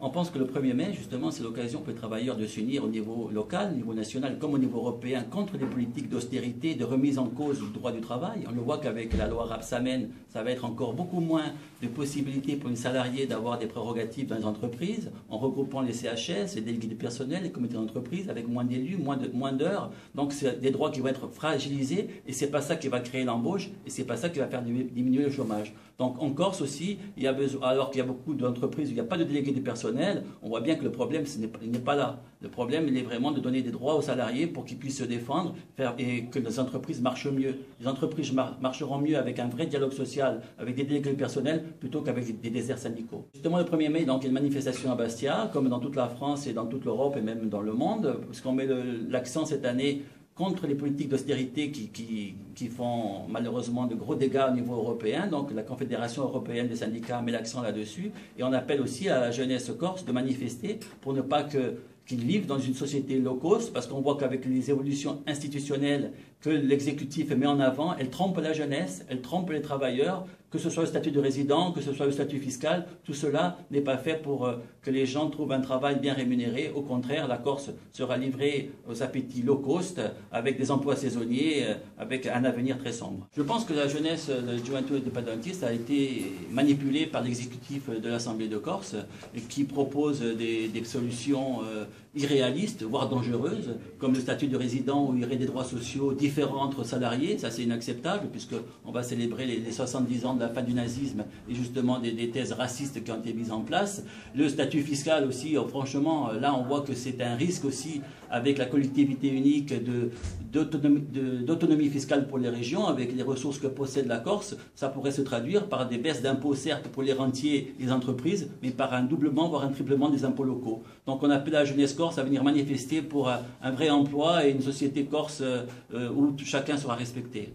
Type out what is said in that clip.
On pense que le 1er mai, justement, c'est l'occasion pour les travailleurs de s'unir au niveau local, au niveau national, comme au niveau européen, contre les politiques d'austérité, de remise en cause du droit du travail. On le voit qu'avec la loi Rebsamen, ça va être encore beaucoup moins de possibilités pour une salariée d'avoir des prérogatives dans les entreprises, en regroupant les CHS, les délégués du personnel, les comités d'entreprise, avec moins d'élus, moins d'heures. Donc, c'est des droits qui vont être fragilisés, et c'est pas ça qui va créer l'embauche, et c'est pas ça qui va faire diminuer le chômage. Donc, en Corse aussi, il y a besoin, alors qu'il y a beaucoup d'entreprises où il n'y a pas de délégués du personnel, on voit bien que le problème n'est pas là. Le problème, il est vraiment de donner des droits aux salariés pour qu'ils puissent se défendre et que les entreprises marchent mieux. Les entreprises marcheront mieux avec un vrai dialogue social, avec des délégués du personnel, plutôt qu'avec des déserts syndicaux. Justement, le 1er mai, donc, il y a une manifestation à Bastia, comme dans toute la France et dans toute l'Europe et même dans le monde, parce qu'on met l'accent cette année contre les politiques d'austérité qui font malheureusement de gros dégâts au niveau européen. Donc la Confédération européenne des syndicats met l'accent là-dessus. Et on appelle aussi à la jeunesse corse de manifester pour ne pas qu'ils vivent dans une société low cost, parce qu'on voit qu'avec les évolutions institutionnelles que l'exécutif met en avant, elle trompe la jeunesse, elle trompe les travailleurs, que ce soit le statut de résident, que ce soit le statut fiscal, tout cela n'est pas fait pour que les gens trouvent un travail bien rémunéré. Au contraire, la Corse sera livrée aux appétits low cost, avec des emplois saisonniers, avec un avenir très sombre. Je pense que la jeunesse de Juventud Independentista a été manipulée par l'exécutif de l'Assemblée de Corse, qui propose des solutions irréalistes, voire dangereuses, comme le statut de résident où il y aurait des droits sociaux différents entre salariés. Ça, c'est inacceptable, puisqu'on va célébrer les 70 ans de la fin du nazisme et justement des thèses racistes qui ont été mises en place. Le statut fiscal aussi, franchement, là, on voit que c'est un risque aussi avec la collectivité unique d'autonomie fiscale pour les régions, avec les ressources que possède la Corse. Ça pourrait se traduire par des baisses d'impôts, certes, pour les rentiers et les entreprises, mais par un doublement, voire un triplement des impôts locaux. Donc on appelle la jeunesse corse à venir manifester pour un vrai emploi et une société corse où chacun sera respecté.